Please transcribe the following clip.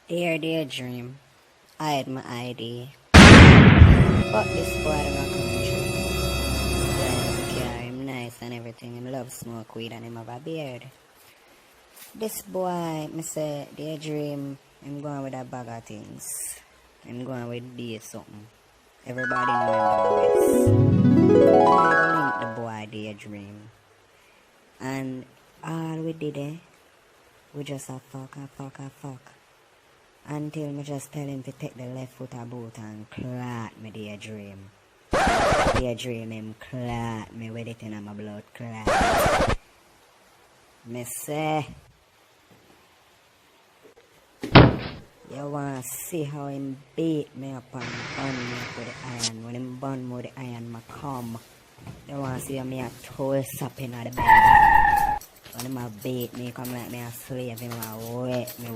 Dear daydream, I had my ID. But this boy don't come true. Yeah, him nice and everything. Him love smoke weed and him have a beard. This boy, me say, daydream, him going with a bag of things. Him going with be something. Everybody know him the best. I link the boy daydream. And all we did we just a fuck. Until me just tell him to take the left foot about and clot me daydream. Daydream him clot me with it in my blood clot. Me say, you wanna see how him beat me up and burn me up with the iron. When him burn me with the iron, I come. You wanna see how me a toast up in the bed. When him a beat me, come like me a slave, him a wet me.